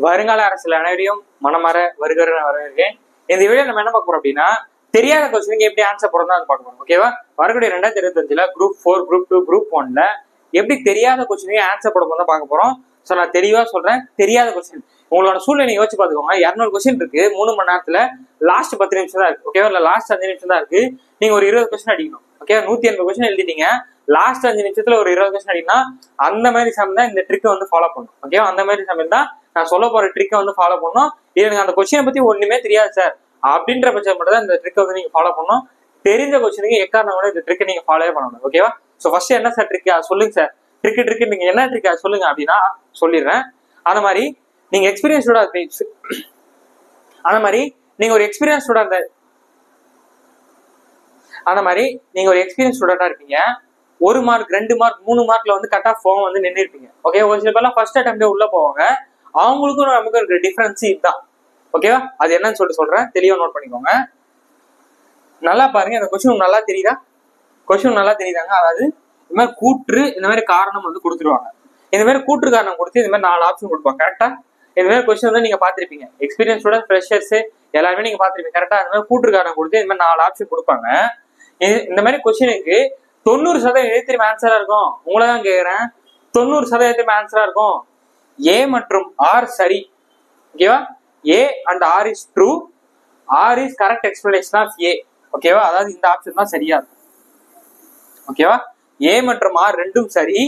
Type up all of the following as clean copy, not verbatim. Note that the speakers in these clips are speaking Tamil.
வருங்கால அரசியல் அனைவரையும் மனமாற வருகிற வரவேற்கேன். இந்த வீடியோ நம்ம என்ன பார்க்க போறோம் அப்படின்னா, தெரியாத கொஸ்டினுக்கு எப்படி ஆன்சர் போறோம் தான் பார்க்க போறோம். ஓகேவா? வரக்கூடிய 2025 குரூப் 4, குரூப் 2, குரூப் 1ல எப்படி தெரியாத கொஸ்டினுக்கு ஆன்சர் போட தான் பார்க்க போறோம். ஸோ நான் தெளிவா சொல்றேன், தெரியாத கொஸ்டின் உங்களோட சூழ்நிலை யோசிச்சு பார்த்துக்கோங்க. 200 கொஸ்டின் இருக்கு 3 மணி நேரத்துல. லாஸ்ட் 10 நிமிஷம் தான் இருக்கு. ஓகேவா? இல்ல லாஸ்ட் 5 நிமிஷம் தான் இருக்கு. நீங்க ஒரு 20 கொஸ்டின் அடிக்கணும். Okay, 180 question எழுதிட்டீங்க. லாஸ்ட் 5 நிமிஷத்துல ஒரு 20 கொஸ்டின் அடிக்கணும். அந்த மாதிரி சமயம் தான் இந்த ட்ரிக்கை வந்து ஃபாலோ பண்ணும். ஓகேவா? அந்த மாதிரி சமயம் தான் நான் சொல்ல போற ட்ரிக்கை வந்து ஃபாலோ பண்ணணும். எனக்கு அந்த கொஸ்டினை பத்தி ஒண்ணுமே தெரியாது சார் அப்படின்ற பட்சம் மட்டும் தான் இந்த ட்ரிக்கை வந்து நீங்க ஃபாலோ பண்ணணும். தெரிஞ்ச கொஸ்டினுக்கு எக்காரணம் கூட இந்த ட்ரிக்கை நீங்க ஃபாலோ பண்ணணும். ஓகேவா? ஸோ ஃபர்ஸ்ட் என்ன சார் ட்ரிக்கா சொல்லுங்க சார். ட்ரிக்கு நீங்க என்ன ட்ரிக்கா சொல்லுங்க அப்படின்னா சொல்லிடுறேன். அந்த மாதிரி நீங்க எக்ஸ்பீரியன்ஸோட அந்த மாதிரி நீங்க ஒரு எக்ஸ்பீரியன்ஸ் ஸ்டூடெண்ட் அந்த மாதிரி நீங்க ஒரு எக்ஸ்பீரியன்ஸ் ஸ்டூடெண்டா இருப்பீங்க. 1 மார்க் 2 மார்க் 3 மார்க்ல வந்து கட் ஆஃப் போக வந்து நின்று இருப்பீங்க. ஓகே, ஒரு சில பேர்லாம் ஃபர்ஸ்ட் அட்டெம்ப்டே உள்ள போவாங்க. அவங்களுக்கும் நமக்கு இருக்கிற டிஃபரன்ஸ் இதுதான். ஓகேவா? அது என்னன்னு சொல்றேன், தெளிவா நோட் பண்ணிக்கோங்க. நல்லா பாருங்க, இந்த கொஸ்டின் நல்லா தெரியுதா? கொஸ்டின் நல்லா தெரியுதாங்க. அதாவது இந்த மாதிரி கூற்று, இந்த மாதிரி காரணம் வந்து கொடுத்துருவாங்க. இந்த மாதிரி கூற்று காரணம் கொடுத்து இந்த மாதிரி 4 ஆப்ஷன் கொடுப்பாங்க. கரெக்டா? இந்த மாதிரி கொஸ்டின் வந்து நீங்க பாத்திருப்பீங்க. எக்ஸ்பீரியன்ஸ் ஸ்டூடெண்ட், ஃப்ரெஷர்ஸ் எல்லாருமே நீங்க பாத்திருப்பீங்க. கரெக்டா? இந்த மாதிரி கூற்று காரணம் கொடுத்து இந்த மாதிரி 4 ஆப்ஷன் கொடுப்பாங்க. இந்த மாதிரி கொஸ்டினுக்கு 90% திரும்ப ஆன்சரா இருக்கும். உங்களை தான் கேட்கிறேன், 90% ஆன்சரா இருக்கும் ஏ மற்றும் ஆர் சரி. ஓகேவா? A and R is true, R is correct explanation of A. ஓகேவா? அதாவது இந்த ஆப்ஷன் தான் சரியா இருக்கும். ஓகேவா? ஏ மற்றும் ஆர் ரெண்டும் சரி,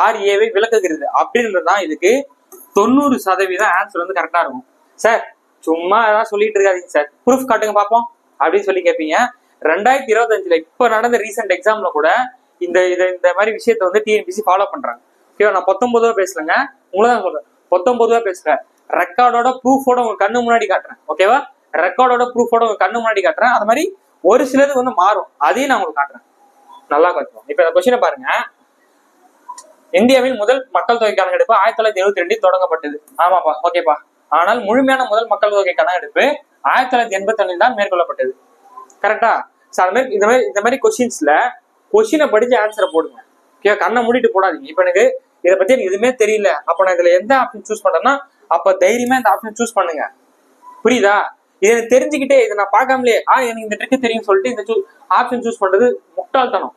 ஆர் ஏவை விளக்குகிறது அப்படின்றதுதான் இதுக்கு 90% ஆன்சர் வந்து கரெக்டா இருக்கும். சார் சும்மா ஏதாவது சொல்லிட்டு இருக்காதீங்க சார், ப்ரூஃப் காட்டுங்க பார்ப்போம் அப்படின்னு சொல்லி கேட்பீங்க. 2025 இப்ப நடந்த ரீசெண்ட் எக்ஸாம்ல கூட இந்த மாதிரி விஷயத்த வந்து டிஎன்பிசி ஃபாலோ பண்றாங்க. ஓகேவா? நான் 19 பேசலங்க, உங்களை தான் சொல்றேன், 19 பேசுறேன். ரெக்கார்டோட ப்ரூஃபோட உங்க கண்ணு முன்னாடி காட்டுறேன். ஓகேவா? ரெக்கார்டோட ப்ரூஃபோட உங்க கண்ணு முன்னாடி காட்டுறேன். அது மாதிரி ஒரு சிலது வந்து மாறும், அதையும் நான் உங்களுக்கு காட்டுறேன். நல்லா காட்டுவோம். இப்ப இந்த கொஸ்டினை பாருங்க. இந்தியாவின் முதல் மக்கள் தொகை கணக்கெடுப்பு 1972 தொடங்கப்பட்டது. ஆமாப்பா, ஓகேப்பா. ஆனால் முழுமையான முதல் மக்கள் தொகை கணக்கெடுப்பு 1981 தான் மேற்கொள்ளப்பட்டது. கரெக்டா? இந்த மாதிரி கொஸ்டின்ஸ்ல கொஸ்டினை படிச்சு ஆன்சரை போடுங்க. ஓகே, கண்ணை மூடிட்டு போடாதீங்க. இப்ப எனக்கு இதை பத்தி எனக்கு எதுவுமே தெரியல, அப்ப நான் இதுல எந்த ஆப்ஷன் சூஸ் பண்றேன்னா அப்ப தைரியமா இந்த ஆப்ஷன் சூஸ் பண்ணுங்க. புரியுதா? இதை தெரிஞ்சுக்கிட்டே இதை நான் பார்க்காமலே எனக்கு இந்த ட்ரிக்கு தெரியும் சொல்லிட்டு இந்த ஆப்ஷன் சூஸ் பண்றது முட்டாள்தனம்.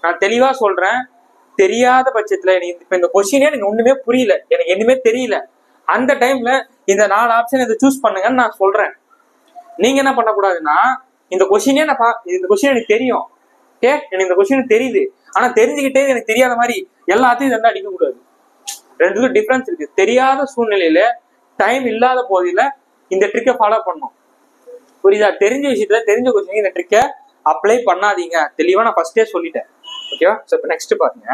நான் தெளிவா சொல்றேன், தெரியாத பட்சத்துல இப்ப இந்த கொஸ்டினே எனக்கு ஒண்ணுமே புரியல, எனக்கு எதுவுமே தெரியல, அந்த டைம்ல இந்த 4 ஆப்ஷன் இதை சூஸ் பண்ணுங்கன்னு நான் சொல்றேன். நீங்க என்ன பண்ணக்கூடாதுன்னா, இந்த கொஸ்டினே இந்த கொஸ்டின் எனக்கு தெரியும், ஓகே, எனக்கு இந்த கொஸ்டின் தெரியுது, ஆனா தெரிஞ்சுக்கிட்டே எனக்கு தெரியாத மாதிரி எல்லாத்தையும் இதை வந்து அடிக்க கூடாது. ரெண்டுக்கும் டிஃபரன்ஸ் இருக்கு. தெரியாத சூழ்நிலையில டைம் இல்லாத போதில இந்த ட்ரிக்கை ஃபாலோ பண்ணும். புரியுதா? தெரிஞ்ச விஷயத்துல தெரிஞ்ச கொஸ்டின் இந்த ட்ரிக்கை அப்ளை பண்ணாதீங்க. தெளிவா நான் ஃபர்ஸ்டே சொல்லிட்டேன். ஓகேவா? சோ இப்போ நெக்ஸ்ட் பாருங்க.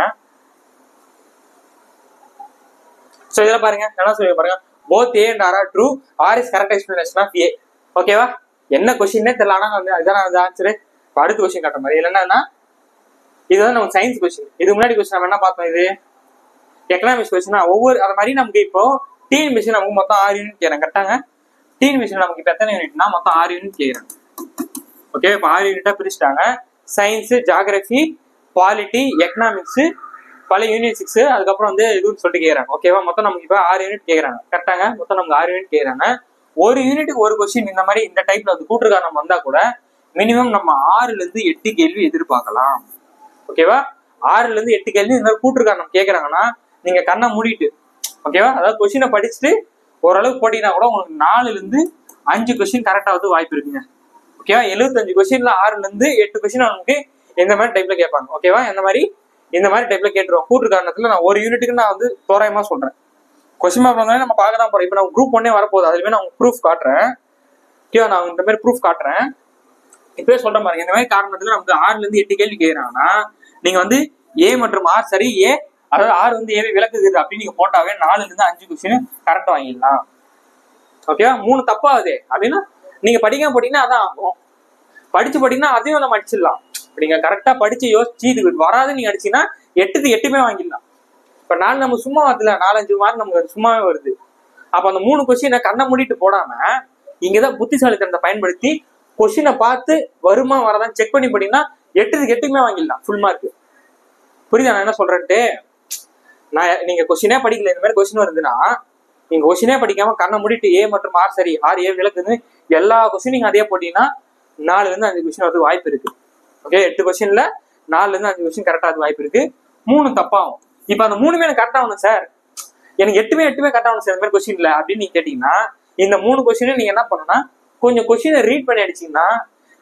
சோ இதெல்ல பாருங்க, என்ன சொல்லுங்க பாருங்க. both a and r are true, r is correct explanation of a. ஓகேவா? என்ன கொஸ்டினே தெரியல, ஆனா வந்து அதுதான் அந்த ஆன்சர். அடுத்த கொஸ்டின் காட்டுற மாதிரி என்னன்னா, இது வந்து நம்ம சயின்ஸ் கொஸ்டின். இதுக்கு முன்னாடி கொஸ்டின் நம்ம என்ன பார்த்தோம், இது எக்கனாமிக்ஸ் கொஸ்டின். ஒவ்வொரு அது மாதிரி நமக்கு இப்போ டிஎன்பிசி நமக்கு மொத்தம் 6 யூனிட் கேட்கறேன். கரெக்டாங்க? டிஎன்பிசி நமக்கு இப்போ எத்தனை யூனிட்னா மொத்தம் 6 யூனிட் கேட்கறேன். ஓகே, இப்போ 6 யூனிட்டா பிரிச்சுட்டாங்க. சயின்ஸ், ஜியாகிரபி, பாலிட்டி, எக்கனாமிக்ஸ், பல யூனிட் 6, அதுக்கப்புறம் வந்து இதுன்னு சொல்லிட்டு கேட்கறாங்க. ஓகேவா? மொத்தம் நமக்கு இப்போ 6 யூனிட் கேட்கறாங்க. கரெக்டாங்க? மொத்தம் நமக்கு 6 யூனிட் கேட்கறாங்க. ஒரு யூனிட்டுக்கு ஒரு கொஸ்டின் இந்த மாதிரி இந்த டைப்ல வந்து கூற்று காரணம் வந்தா கூட மினிமம் நம்ம 6ல இருந்து 8 கேள்வி எதிர்பார்க்கலாம். ஓகேவா? 6ல இருந்து 8 கேள்வி இந்த மாதிரி கூற்று காரணம் கேட்கறாங்கன்னா நீங்க கண்ணை மூடிட்டு, ஓகேவா, அதாவது கொஸ்டினை படிச்சுட்டு ஓரளவுக்கு போட்டீங்கன்னா கூட உங்களுக்கு 4ல இருந்து 5 கொஸ்டின் கரெக்டா வந்து வாய்ப்பு இருக்குங்க. ஓகேவா? 75 கொஸ்டின்ல 6ல இருந்து 8 கொஸ்டின் நமக்கு இந்த மாதிரி டைப்ல கேட்பாங்க. ஓகேவா? இந்த மாதிரி டைப்ல கேட்டுருவோம். கூற்று காரணத்துல நான் ஒரு யூனிட்டுக்கு நான் வந்து தோராயமா சொல்றேன். கொஸ்டின் பேப்பர் வந்தாலே நம்ம பார்க்க தான் போறோம். இப்போ நான் குரூப் 1 வரப்போகுது, அதுவே நான் ப்ரூஃப் காட்டுறேன். ஓகேவா? நான் இந்த மாதிரி ப்ரூஃப் காட்டுறேன். இப்பவே சொல்ற பாருங்க, இந்த மாதிரி காரணத்துல நமக்கு 6ல இருந்து 8 கேள்வி கேட்கறாங்கன்னா நீங்க வந்து ஏ மற்றும் ஆர் சரி, ஏ அதாவது ஆர் வந்து ஏவை விளக்குகிறது அப்படின்னு நீங்க போட்டாவே 4ல இருந்து 5 கொஸ்டின் கரெக்டா வாங்கிடலாம். ஓகேவா? 3 தப்பாகுது அப்படின்னா நீங்க படிக்காம போட்டீங்கன்னா அதான் ஆகும். படிச்சு போட்டீங்கன்னா அதையும் நம்ம அடிச்சிடலாம். நீங்க கரெக்டா படிச்சு யோசிச்சு இது வராது நீங்க அடிச்சீங்கன்னா 8க்கு 8மே வாங்கிடலாம். இப்ப 4 நம்ம சும்மா வரல, 4-5 மார்க் நமக்கு சும்மாவே வருது. அப்ப அந்த 3 கொஸ்டினை கண்ணை மூடிட்டு போடாம இங்கதான் புத்திசாலித்தனத்தை பயன்படுத்தி கொஸ்டினை பார்த்து வருமா வரதான் செக் பண்ணி போட்டீங்கன்னா 8க்கு 8மே வாங்கிடலாம் ஃபுல் மார்க். புரியுதா நான் என்ன சொல்றேன்ட்டு? நீங்க கொஸ்டினே படிக்கல, இந்த மாதிரி கொஸ்டின் வருதுன்னா நீங்க கொஸ்டினே படிக்காம கண்ணை மூடிட்டு ஏ மற்றும் ஆர் சரி ஆர் ஏ விளக்குன்னு எல்லா கொஸ்டின் நீங்க அதே போட்டீங்கன்னா 4-5 கொஸ்டின் வரதுக்கு வாய்ப்பு இருக்கு. ஓகே, 8 கொஸ்டின்ல 4-5 கொஸ்டின் கரெக்டா அது வாய்ப்பு இருக்கு. 3 தப்பாகும். இப்ப அந்த 3மே எனக்கு கரெக்டா ஆகணும் சார், எனக்கு 8மே கரெக்டா ஆகணும் சார் இந்த மாதிரி கொஸ்டின்ல அப்படின்னு நீங்க கேட்டீங்கன்னா இந்த 3 கொஸ்டினும் நீங்க என்ன பண்ணணும்னா கொஞ்சம் கொஸ்டினை ரீட் பண்ணி அடிச்சீங்கன்னா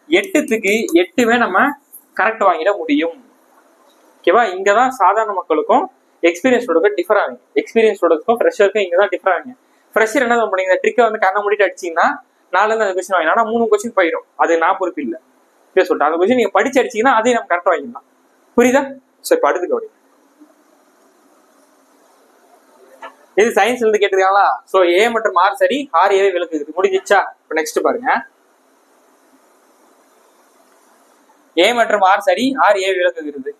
8க்கு 8மே நம்ம கரெக்ட் வாங்கிட முடியும். ஓகேவா? இங்கதான் சாதாரண மக்களுக்கும் எக்ஸ்பீரியன்ஸ் ஸ்டூடெண்ட்க்கும் டிஃபர் ஆகுங்க. எக்ஸ்பீரியன்ஸ் ஸ்டூடெண்ட்ஸ்க்கும் ஃப்ரெஷருக்கும் இங்கதான் டிஃபர் ஆகுங்க. ஃப்ரெஷர் என்ன பண்ணீங்க, இந்த ட்ரிக்கை வந்து கண்ணை மூடிட்டு அடிச்சீங்கன்னா 4-5 கொஸ்டின் வாங்கினா, ஆனா 3 கொஸ்டின் போயிடும். அது நான் பொறுப்பு இல்லை சொல்லிட்டு அந்த கொஸ்டின் நீங்க படிச்சு அடிச்சீங்கன்னா அதையும் நம்ம கரெக்டா வாங்கிடலாம். புரியுதா? சோ இப்ப அடுத்து கவனிங்க. இது சயின்ஸ்ல இருந்து கேட்டிருக்காங்களா? சோ ஏ மற்றும் ஆர் சரி ஆர் ஏவை விளக்குது. முடிஞ்சிச்சா? இப்ப நெக்ஸ்ட் பாருங்க. ஏ மற்றும் ஆர் சரி ஆர் ஏ விளக்குகிறது.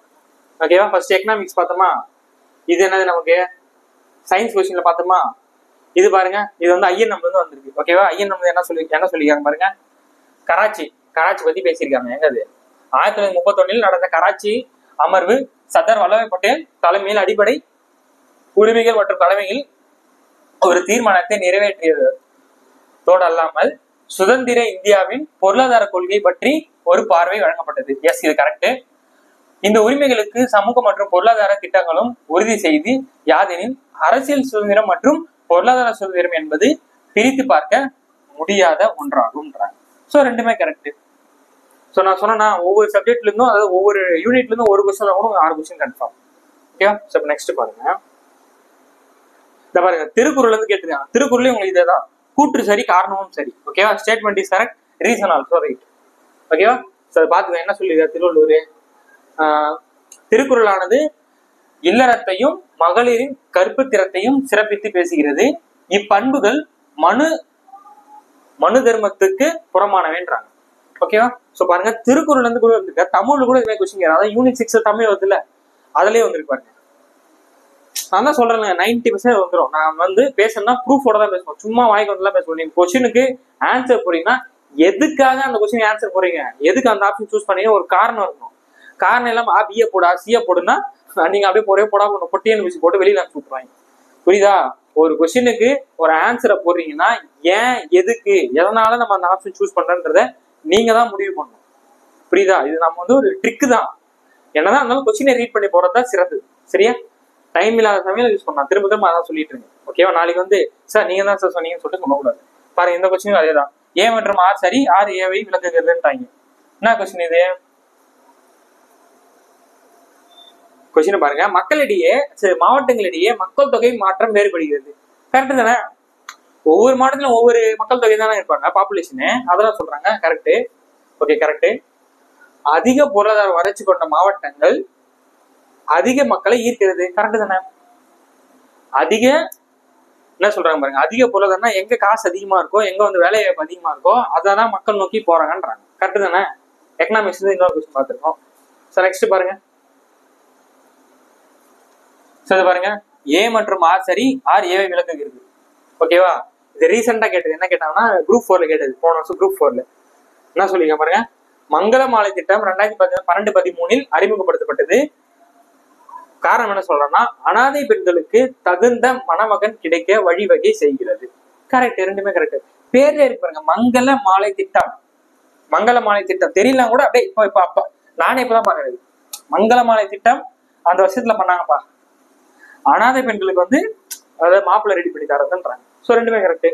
ஓகேவா? ஃபர்ஸ்ட் எக்கனாமிக்ஸ் பார்த்தோமா, இது என்னது நமக்கு சயின்ஸ் கொஸ்டின்ல பார்த்தோமா. இது பாருங்க, இது வந்து ஐஎன் நம்பர் வந்து வந்திருக்கு. ஓகேவா? ஐஎன் நம்பர் என்ன சொல்லிருக்காங்க பாருங்க. கராச்சி பத்தி பேசியிருக்காங்க. எங்கது 1931 நடந்த கராச்சி அமர்வு சர்தார் வல்லபாய் பட்டேல் தலைமையில் அடிப்படை உரிமைகள் மற்றும் தலைமையில் ஒரு தீர்மானத்தை நிறைவேற்றியதோடு அல்லாமல் சுதந்திர இந்தியாவின் பொருளாதார கொள்கை பற்றி ஒரு பார்வை வழங்கப்பட்டது. எஸ், இது கரெக்ட். இந்த உரிமைகளுக்கு சமூக மற்றும் பொருளாதார திட்டங்களும் உறுதி செய்து யாதெனில் அரசியல் சுதந்திரம் மற்றும் பொருளாதார சுதந்திரம் என்பது பிரித்து பார்க்க முடியாத ஒன்றாகும். சோ ரெண்டுமே கரெக்ட். சோ நான் சொன்னா ஒவ்வொரு சப்ஜெக்ட்ல இருந்தும், அதாவது ஒவ்வொரு யூனிட்ல இருந்தும் ஒரு கொஸ்டின் கூட 6 கொஸ்டின் கன்ஃபார்ம். ஓகேவா? சோ நெக்ஸ்ட் பாருங்க. இந்த பாருங்க, திருக்குறள் வந்து கேட்டிருக்காங்க. திருக்குறள் உங்களுக்கு இதேதான், கூற்று சரி காரணமும் சரி. ஓகேவா? Statement is correct, reason also right. ஓகேவா? சோ பாத்துக்க என்ன சொல்லிருக்காரு திருவள்ளுவர். திருக்குறளானது இல்லறத்தையும் மகளிரின் கற்பு திறத்தையும் சிறப்பித்து பேசுகிறது. இப்பண்புகள் மனு தர்மத்துக்கு புறமானவேன்றாங்க. ஓகேவா? சோ பாருங்க, திருக்குறள் வந்து கூட வந்துருக்க தமிழ்ல கூட இதுவே கொஸ்டின், அதாவது யூனிட் 6 தமிழ் வருது இல்ல, அதுலயே வந்துருக்கு பாருங்க. நான் தான் சொல்றேன் 90% வந்துடும். நான் வந்து பேசணும்னா ப்ரூஃபோட தான் பேசுவோம், சும்மா வாய்க்கு வந்துலாம் பேசுவோம். நீங்க கொஸ்டினுக்கு ஆன்சர் போறீங்கன்னா எதுக்காக அந்த கொஸ்டின் ஆன்சர் போறீங்க, எதுக்கு அந்த ஆப்ஷன் சூஸ் பண்ணீங்க, ஒரு காரணம் இருக்கும். காரணம் இல்லாம பிஏ போடா சிஏ போடுன்னா நீங்க அப்படியே போடா பொட்டியன் வச்சு போட்டு வெளியில கூப்பிடுவாங்க. புரியுதா? ஒரு கொஸ்டினுக்கு ஒரு ஆன்சரை போடுறீங்கன்னா ஏன், எதுக்கு, எதனால நம்ம அந்த ஆப்ஷன் சூஸ் பண்றன்றத நீங்க தான் முடிவு பண்ணணும். புரியுதா? இது நம்ம வந்து ஒரு ட்ரிக்கு தான். என்னதான் இருந்தாலும் கொஸ்டினை ரீட் பண்ணி போறதுதான் சிறந்தது. சரியா? டைம் இல்லாத சமயம் யூஸ் பண்ணலாம். திரும்ப அதான் சொல்லிட்டு இருங்க. ஓகேவா? நாளைக்கு வந்து சார் நீங்க தான் சார் சொன்னீங்கன்னு சொல்லிட்டு சொல்லக்கூடாது. பாருங்க, இந்த கொஸ்டின் அதேதான். ஏ மற்றும் ஆர் சரி ஆர் ஏவை விளக்குகிறதுன்றாங்க. என்ன கொஸ்டின் இது? கொஸ்டின் பாருங்க, மக்களிடையே மாவட்டங்களிடையே மக்கள் தொகை மாற்றம் வேறுபடுகிறது. கரெக்ட் தானே? ஒவ்வொரு மாவட்டத்திலும் ஒவ்வொரு மக்கள் தொகை தானே இருப்பாங்க, பாப்புலேஷனு. அதெல்லாம் சொல்றாங்க. கரெக்ட். Okay, correct. அதிக பொருளாதார வளர்ச்சி கொண்ட மாவட்டங்கள் அதிக மக்களை ஈர்க்கிறது. கரெக்ட் தானே? அதிக என்ன சொல்றாங்க பாருங்க, அதிக பொருளாதாரம்னா எங்க காசு அதிகமா இருக்கோ, எங்க வந்து வேலை வாய்ப்பு அதிகமா இருக்கோ அதான் மக்கள் நோக்கி போறாங்கன்றாங்க. கரெக்ட் தானே? எக்கனாமிக்ஸ் இன்னொரு கொஸ்டின் பார்த்திருக்கோம். சோ நெக்ஸ்ட் பாருங்க. பாருங்க, ஏ மற்றும் ஆர் சரி ஆர் ஏவை விளக்குகிறது. ஓகேவா? இது ரீசெண்டா கேட்டது. என்ன கேட்டாங்கன்னா குரூப் 4ல கேட்டது. போன வருஷம் குரூப் 4ல என்ன சொல்லிருக்க பாருங்க. மங்கள மாலை திட்டம் 2012-13 அறிமுகப்படுத்தப்பட்டது. காரணம் என்ன சொல்றேன்னா, அனாதை பெண்களுக்கு தகுந்த மணமகன் கிடைக்க வழிவகை செய்கிறது. கரெக்ட், ரெண்டுமே கரெக்ட். பேர்ல இருக்கு பாருங்க, மங்கள மாலை திட்டம். மங்கள மாலை திட்டம் தெரியலாம் கூட அப்படியே இப்ப நானே இப்பதான் பாக்குறது. மங்கள மாலை திட்டம் அந்த வருஷத்துல பண்ணாங்கப்பா. அனாதை பெண்களுக்கு வந்து அதாவது மாப்பிள்ளை ரெடி பண்ணி தரதுன்றாங்க. சோ ரெண்டுமே கரெக்ட்.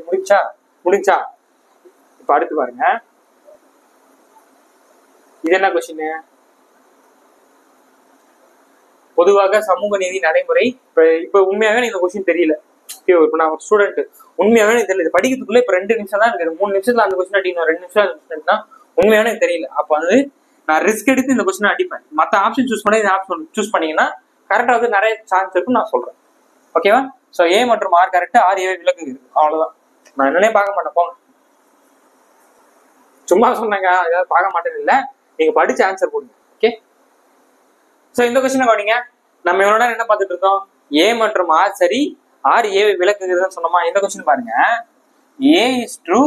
முடிஞ்சா இப்ப அடுத்து பாருங்க. இது என்ன கொஸ்டின்? பொதுவாக சமூக நீதி நடைமுறை. இப்ப உண்மையாவே இந்த கொஸ்டின் தெரியல. இப்ப நான் ஒரு ஸ்டூடெண்ட், உண்மையாவே எனக்கு தெரியல. படிக்கிறதுக்குள்ள இப்ப 2 நிமிஷம் தான் இருக்கு. 3 நிமிஷத்துல அந்த கொஸ்டின் அடிக்கணும், 2 நிமிஷம் அந்த கொஸ்டின் அடிக்கணும். உண்மையாவே எனக்கு தெரியல. அப்ப வந்து நான் ரிஸ்க் எடுத்து இந்த கொஸ்டின் அடிப்பேன். மத்த ஆப்ஷன் சூஸ் பண்ணி இந்த ஆப்ஷன் சூஸ் பண்ணீங்கன்னா கரெக்டா வந்து நிறைய சான்ஸ் இருக்குன்னு நான் சொல்றேன். ஓகேவா? சோ ஏ மற்றும் ஆர் கரெக்ட், ஆர் ஏவை விளக்குகிறது. அவ்வளவுதான். நான் என்னன்னே பார்க்க மாட்டேன், போங்க. சும்மா சொன்னாங்க, ஏதாவது பார்க்க மாட்டேன்னு இல்ல, நீங்க படிச்சு ஆன்சர் போடுங்க. ஓகே? சோ இந்த கொஸ்டின் கவனிங்க. நம்ம இவ்வளவு நேரம் என்ன பார்த்துட்டு இருக்கோம்? ஏ மற்றும் ஆர் சரி ஆர் ஏவை விளக்குகிறதுன்னு சொன்னோமா. இந்த கொஸ்டின் பாருங்க, A is true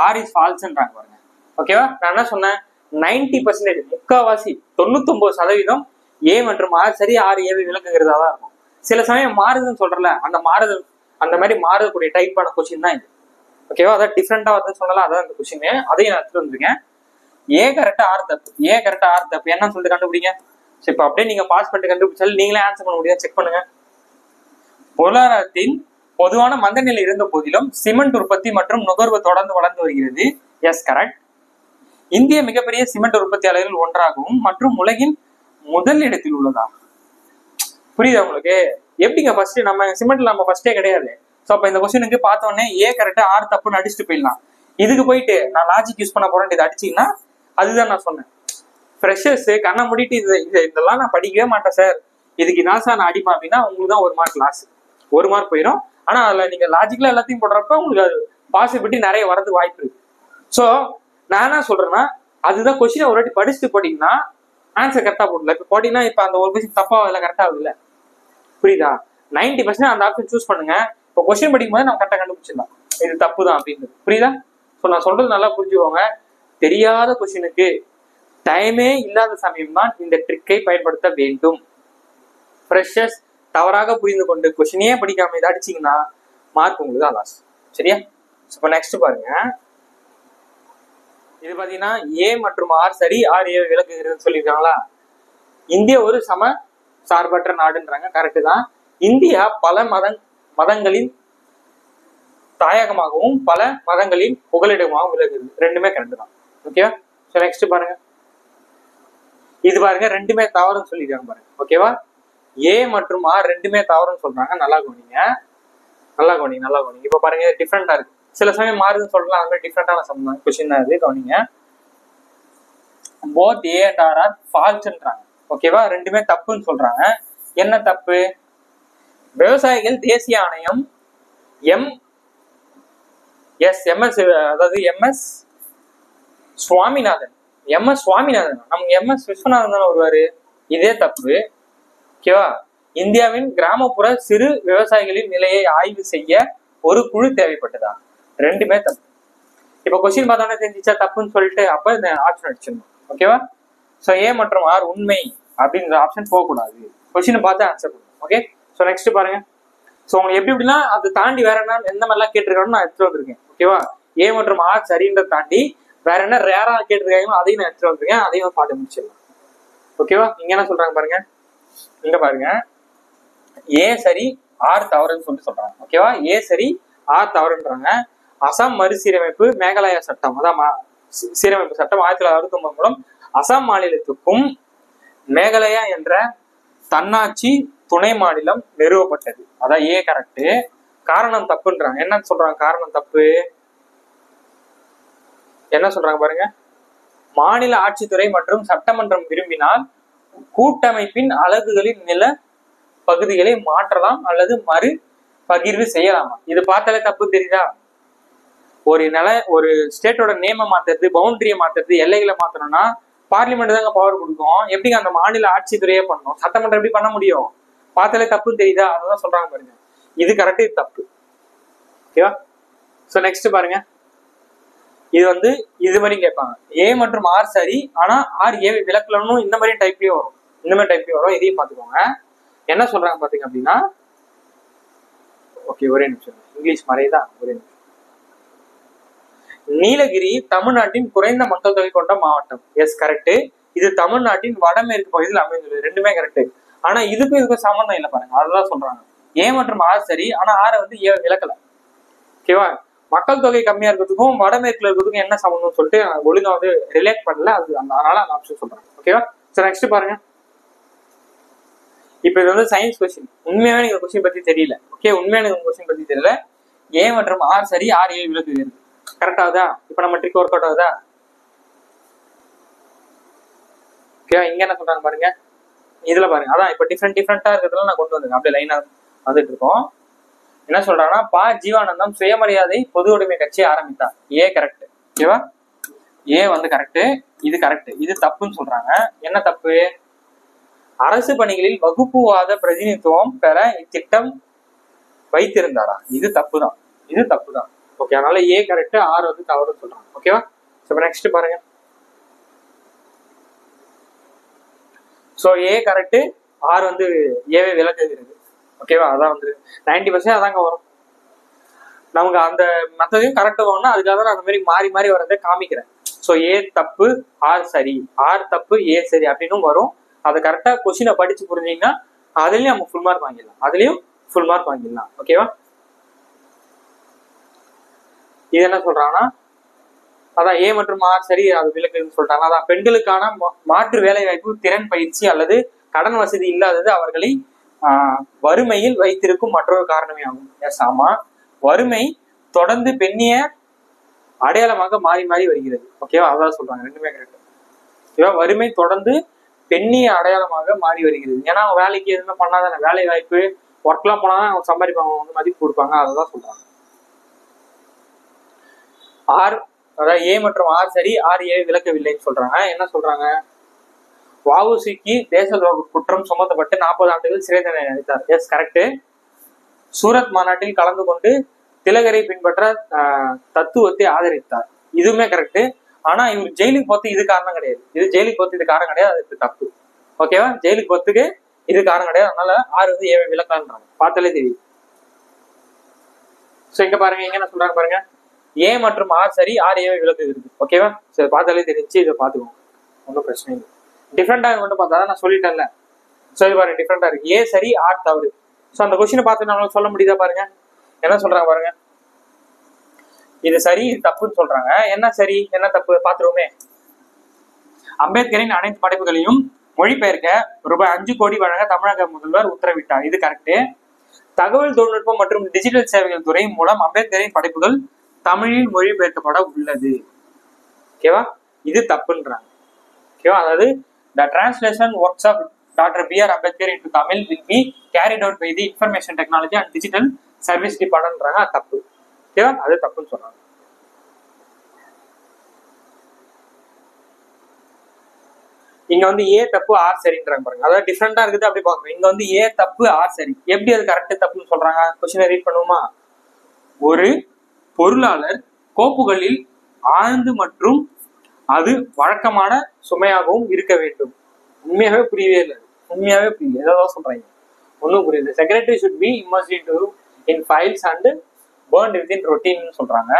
R is ஃபால்ஸ்ன்றாங்க பாருங்க. ஓகேவா? நான் என்ன சொன்னேன்? 90% முக்காவாசி 99% ஏ மற்றும் ஆர் சரி ஆர் ஏவை விளக்குகிறதா தான் இருக்கும். சில சமயம் மாறுதுன்னு சொல்றல, அந்த மாறுதல் அந்த மாதிரி மாறக்கூடிய டைப்பான கொஸ்டின் தான் இது. ஓகேவா? அதான் டிஃப்ரெண்டா வருதுன்னு சொன்னாலும் அதான் இந்த கொஸ்டின். அதையும் நான் எடுத்துட்டு வந்துருக்கேன். ஏ கரெக்டா ஆர் தப்பு, ஏ கரெக்டா ஆர் தப்பு என்னன்னு சொல்லிட்டு கண்டுபிடிங்க. சரி, இப்ப அப்படியே நீங்க பாஸ் பண்ணிட்டு கண்டுபிடிச்சாலும் நீங்களே ஆன்சர் பண்ண முடியாது, செக் பண்ணுங்க. பொருளாதாரத்தின் பொதுவான மந்தநிலை இருந்த போதிலும் சிமெண்ட் உற்பத்தி மற்றும் நுகர்வு தொடர்ந்து வளர்ந்து வருகிறது. Yes, correct. இந்திய மிகப்பெரிய சிமெண்ட் உற்பத்தியாளர்கள் ஒன்றாகவும் மற்றும் உலகின் முதல் இடத்தில் உள்ளதா? புரியுதா உங்களுக்கு? எப்படிங்க ஃபர்ஸ்ட் நம்ம சிமெண்ட்ல நம்ம ஃபர்ஸ்டே கிடையாது. ஸோ அப்ப இந்த கொஸ்டினுக்கு பார்த்தோன்னே ஏ கரெக்டா ஆர் தப்புன்னு அடிச்சுட்டு போயிடலாம். இதுக்கு போயிட்டு நான் லாஜிக் யூஸ் பண்ண போறேன் இதை அடிச்சிங்கன்னா அதுதான் நான் சொன்னேன். ஃப்ரெஷர்ஸ் கண்ணை மூடிட்டு இதெல்லாம் நான் படிக்கவே மாட்டேன் சார், இதுக்கு தான் சார் நான் அடிப்பேன் அப்படின்னா உங்களுக்கு தான் 1 மார்க் லாஸ், 1 மார்க் போயிடும். ஆனா அதுல நீங்க லாஜிக்கலா எல்லாத்தையும் போடுறப்ப உங்களுக்கு அது பாசிபிலிட்டி நிறைய வரதுக்கு வாய்ப்பு இருக்கு. ஸோ நான் என்ன சொல்றேன்னா அதுதான் கொஸ்டினை ஒரு வாட்டி படிச்சுட்டு போட்டீங்கன்னா ஆன்சர் கரெக்டா போடல. இப்போ போட்டீங்கன்னா இப்ப அந்த ஒரு கொஸ்டின் தப்பா இல்லை கரெக்டா ஆகுதுல்ல? புரியுதா? 90% அந்த ஆப்ஷன் சூஸ் பண்ணுங்க. இப்போ கொஸ்டின் படிக்கும் போது நம்ம கரெக்டாக கண்டுபிடிச்சிடலாம் இது தப்பு தான் அப்படின்றது. புரியுதா? ஸோ நான் சொல்றது நல்லா புரிஞ்சுக்கோங்க. தெரியாத கொஸ்டினுக்கு டைமே இல்லாத சமயம் தான் இந்த ட்ரிக்கை பயன்படுத்த வேண்டும். ஃப்ரெஷர்ஸ் தவறாக புரிந்து கொண்டு கொஸ்டினே படிக்காம இதை அடிச்சிங்கன்னா மார்க் உங்களுக்கு தான் லாஸ். சரியா? இப்போ நெக்ஸ்ட் பாருங்க. இது பாத்தீங்கன்னா ஏ மற்றும் ஆர் சரி, ஆர் ஏ விளக்குகிறதுன்னு சொல்லியிருக்காங்களா? இந்தியா ஒரு சம சார்பற்ற நாடுன்றாங்க, கரெக்டு தான். இந்தியா பல மதங்களின் தாயகமாகவும் பல மதங்களின் புகலிடமாகவும் விளக்குது, ரெண்டுமே கரெக்டு தான். ஓகேவா? ஸோ நெக்ஸ்ட் பாருங்க. இது பாருங்க ரெண்டுமே தவறுன்னு சொல்லியிருக்காங்க பாருங்க. ஓகேவா? ஏ மற்றும் ஆர் ரெண்டுமே தவறுன்னு சொல்றாங்க. நல்லா கவனிங்க, நல்லா கவனிங்க, நல்லா கவனிங்க. இப்போ பாருங்க டிஃப்ரெண்டா இருக்கு. சில சமயம் மாறுதுன்னு சொல்லலாம், அது மாதிரி டிஃப்ரெண்டான சம்பந்தம் கொஸ்டின் தான் இது. கவனிங்க. Both A and R are ஃபால்ஸ்ன்றாங்க. ஓகேவா? ரெண்டுமே தப்புன்னு சொல்றாங்க. என்ன தப்பு? விவசாயிகள் தேசிய ஆணையம் எம்எஸ் சுவாமிநாதன், நமக்கு எம்எஸ் விஸ்வநாதன் தானே வருவாரு. இதே தப்பு. ஓகேவா? இந்தியாவின் கிராமப்புற சிறு விவசாயிகளின் நிலையை ஆய்வு செய்ய ஒரு குழு தேவைப்பட்டதா? ரெண்டுமே தப்பு. இப்ப கொஸ்டின் பார்த்தோன்னே தெரிஞ்சிச்சா தப்புன்னு சொல்லிட்டு அப்ப இந்த ஆப்ஷன் அடிச்சிடணும். ஓகேவா? ஸோ ஏ மற்றும் ஆர் உண்மை அப்படின்ற ஆப்ஷன் போகக்கூடாது. கொஸ்டின் பார்த்து ஆன்சர் பண்ணுங்க. ஓகே? ஸோ நெக்ஸ்ட் பாருங்க. ஸோ உங்களுக்கு எப்படி எப்படிலாம் அதை தாண்டி வேற என்ன எந்த மாதிரிலாம் கேட்டிருக்கான்னு நான் எடுத்துட்டு வந்திருக்கேன். ஓகேவா? ஏ மற்றும் ஆர் சரின்றதை தாண்டி வேற என்ன ரேரா கேட்டிருக்காங்களோ அதையும் நான் எடுத்துட்டு வந்திருக்கேன், அதையும் பார்த்து முடிச்சிடலாம். ஓகேவா? இங்க என்ன சொல்றாங்க பாருங்க. இங்க பாருங்க, ஏ சரி ஆர் தவறுன்னு சொல்லிட்டு சொல்றாங்க. ஓகேவா? ஏ சரி ஆர் தவறுன்றாங்க. அசாம் மறுசீரமைப்பு மேகாலயா சட்டம், அதான் சீரமைப்பு சட்டம் 1969 மூலம் அசாம் மாநிலத்துக்கும் மேகாலயா என்ற தன்னாட்சி துணை மாநிலம் நிறுவப்பட்டது. அதான் ஏ கரெக்ட். காரணம் தப்புன்றாங்க. என்ன சொல்றாங்க காரணம் தப்பு? என்ன சொல்றாங்க பாருங்க. மாநில ஆட்சித்துறை மற்றும் சட்டமன்றம் விரும்பினால் கூட்டமைப்பின் அலகுகளின் நில பகுதிகளை மாற்றலாம் அல்லது மறு பகிர்வு செய்யலாமா? இது பார்த்தாலே தப்பு தெரியுதா? ஒரு ஸ்டேட்டோட நேமை மாத்துறது, பவுண்டரியை மாத்துறது, எல்லைகளை மாத்தணும்னா பார்லிமெண்ட் தாங்க பவர் கொடுக்கும். எப்படிங்க அந்த மாநில ஆட்சித்துறையே பண்ணணும்? சட்டமன்றம் எப்படி பண்ண முடியும்? பார்த்தாலே தப்புன்னு தெரியுதா? அதான் சொல்றாங்க பாருங்க. இது கரெக்ட், இது தப்பு. ஓகேவா? ஸோ நெக்ஸ்ட் பாருங்க. இது இது மாதிரி கேட்பாங்க. ஏ மற்றும் ஆர் சரி, ஆனா ஆர் ஏ விளக்கலன்னு இந்த மாதிரி டைப்லயும் வரும், இந்த மாதிரி டைப்லயும் வரும். இதையும் பார்த்துக்கோங்க. என்ன சொல்றாங்க பாத்தீங்க அப்படின்னா, ஓகே ஒரே நிமிஷம், இங்கிலீஷ் மறைதான், ஒரே நிமிஷம். நீலகிரி தமிழ்நாட்டின் குறைந்த மக்கள் தொகை கொண்ட மாவட்டம். Yes correct. இது தமிழ்நாட்டின் வடமேற்கு பகுதியில் அமைந்துள்ளது. ரெண்டுமே கரெக்ட். ஆனா இதுக்கும் சம்பந்தம் இல்லை பாருங்க, அதுதான் சொல்றாங்க. ஏ மற்றும் ஆர் சரி, ஆனா ஆரை ஏ விளக்கல. ஓகேவா? மக்கள் தொகை கம்மியா இருக்கிறதுக்கும் வடமேற்குல இருக்கிறதுக்கும் என்ன சம்பந்தம்னு சொல்லிட்டு ஒழுங்கா ரிலேட் பண்ணல, அது அதனால அந்த ஆப்ஷன் சொல்றாங்க. ஓகேவா? சரி நெக்ஸ்ட் பாருங்க. இப்ப இது சயின்ஸ் கொஸ்டின். உண்மையாவே நீங்க கொஸ்டின் பத்தி தெரியல. ஓகே, உண்மையான கொஸ்டின் பத்தி தெரியல. ஏ மற்றும் ஆர் சரி, ஆர் ஏ விளக்குகிறது. கரெக்ட் ஆகுதா? இப்ப நம்ம ட்ரிக் ஒர்க் அவுட் ஆகுதா? ஓகே, இங்க என்ன சொல்றாங்க பாருங்க. இதுல பாருங்க, அதான் இப்ப டிஃப்ரெண்டா இருக்கிறதுல நான் கொண்டு வந்திருக்கேன். அப்படியே லைனா வந்துட்டு இருக்கோம். என்ன சொல்றாங்கன்னா, பா ஜீவானந்தம் சுயமரியாதை பொது உடைமை கட்சி ஆரம்பித்தார். ஏ கரெக்ட். ஓகேவா? ஏ கரெக்ட். இது கரெக்ட். இது தப்புன்னு சொல்றாங்க. என்ன தப்பு? அரசு பணிகளில் வகுப்புவாத பிரதிநிதித்துவம் பெற இத்திட்டம் வைத்திருந்தாரா? இது தப்பு தான், இது தப்பு தான். ஓகே, அதனால ஏ கரெக்ட், ஆர் தவறுன்னு சொல்றாங்க. ஓகேவா? நெக்ஸ்ட் பாருங்க. சோ ஏ கரெக்ட், ஆர் ஏவே விளக்குகிறது. ஓகேவா? அதான் 90% அதாங்க வரும். நமக்கு அந்த மற்றதையும் கரெக்டா வாங்கினா அதுக்காக நான் அந்த மாதிரி மாறி மாறி வரதை காமிக்கிறேன். ஸோ ஏ தப்பு ஆர் சரி, ஆர் தப்பு ஏ சரி அப்படின்னு வரும். அதை கரெக்டா கொஸ்டினை படிச்சு புரிஞ்சீங்கன்னா அதுலயும் நம்ம ஃபுல் மார்க் வாங்கிடலாம், அதுலயும் ஃபுல் மார்க் வாங்கிடலாம். ஓகேவா? இது என்ன சொல்றாங்கன்னா அதான் ஏ மற்றும் ஆர் சரி அது விலக்குன்னு சொல்றாங்க. அதான் பெண்களுக்கான மாற்று வேலை வாய்ப்பு, திறன் பயிற்சி அல்லது கடன் வசதி இல்லாதது அவர்களை வறுமையில் வைத்திருக்கும் மற்றொரு காரணமே ஆகும். எஸ், ஆமா, வறுமை தொடர்ந்து பெண்ணிய அடையாளமாக மாறி மாறி வருகிறது. ஓகேவா? அதான் சொல்றாங்க, ரெண்டுமே கரெக்ட். ஓகேவா? வறுமை தொடர்ந்து பெண்ணிய அடையாளமாக மாறி வருகிறது. ஏன்னா அவங்க வேலைக்கு எதுவுமே பண்ணாதானே, வேலை வாய்ப்பு ஒர்க்லாம் போனாதான் அவங்க சம்பாதிப்பாங்க, அவங்க வந்து மதிப்பு கொடுப்பாங்க. அததான் சொல்றாங்க. ஆர் அதாவது ஏ மற்றும் ஆர் சரி, ஆர் ஏ விளக்கவில்லைன்னு சொல்றாங்க. என்ன சொல்றாங்க? வஉசிக்கு தேச துரோக குற்றம் சுமத்தப்பட்டு 40 ஆண்டுகள் சிறை தண்டனை அளித்தார். S, correct. சூரத் மாநாட்டில் கலந்து கொண்டு திலகரை பின்பற்ற தத்துவத்தை ஆதரித்தார். இதுவுமே கரெக்ட். ஆனா இவர் ஜெயிலுக்கு போத்து இது காரணம் கிடையாது. இது ஜெயிலுக்கு போத்து இது காரணம் கிடையாது, அதுக்கு தப்பு. ஓகேவா? ஜெயிலுக்கு போத்துக்கு இது காரணம் கிடையாது. அதனால ஆறு வந்து ஏவை விளக்கான்றாங்க. பார்த்தாலே தெரியும். சோ இங்க பாருங்க, இங்க என்ன சொல்றாங்க பாருங்க, ஏ மற்றும் ஆர் சரி, ஆர் ஏவை விளக்குகிறது. ஓகேவா? சரி, பார்த்தாலே தெரிஞ்சு இதை பார்த்துக்கோங்க, ஒன்றும் பிரச்சனை இல்லை. டிஃப்ரெண்டா மட்டும் பார்த்தா நான் சொல்லிட்டேன்ல. சரி பாருங்க, டிஃப்ரெண்டா இருக்கு. ஏ சரி ஆர் தவறு. சோ அந்த கொஸ்டினை பார்த்து நம்மளால சொல்ல முடியுதா பாருங்க. என்ன சொல்றாங்க பாருங்க, இது சரி இது தப்புன்னு சொல்றாங்க. என்ன சரி என்ன தப்பு பாத்துருவோமே. அம்பேத்கரின் அனைத்து படைப்புகளையும் மொழிபெயர்க்க ரூபாய் 5 கோடி வழங்க தமிழக முதல்வர் உத்தரவிட்டார். இது கரெக்ட். தகவல் தொழில்நுட்பம் மற்றும் டிஜிட்டல் சேவைகள் துறை மூலம் அம்பேத்கரின் படைப்புகள் தமிழில் மொழிபெயர்க்கப்பட உள்ளது. ஓகேவா? இது தப்புன்றாங்க. ஓகேவா? அதாவது the translation works of Dr. B.R. Ambedkar into Tamil will be carried out by the Information Technology and Digital Service Departmentன்றாங்க. அது தப்பு. ஓகேவா? அது தப்புன்னு சொல்றாங்க. இங்க வந்து ஏ தப்பு ஆர் சரின்றாங்க பாருங்க. அதாவது டிஃப்ரெண்டா இருக்குது அப்படி பாக்குறோம். இங்க வந்து ஏ தப்பு ஆர் சரி. எப்படி அது கரெக்ட் தப்புன்னு சொல்றாங்க? கொஸ்டினை ரீட் பண்ணுவோமா? ஒரு பொருளாளர் கோப்புகளில் ஆழ்ந்து மற்றும் அது வழக்கமான சுமையாகவும் இருக்க வேண்டும். உண்மையாவே புரியவே இல்லை, உண்மையாவே புரியல, ஏதாவது சொல்றாங்க, ஒன்னும் புரியல. Secretary should be immersed into in files and burned within routine சொல்றாங்க.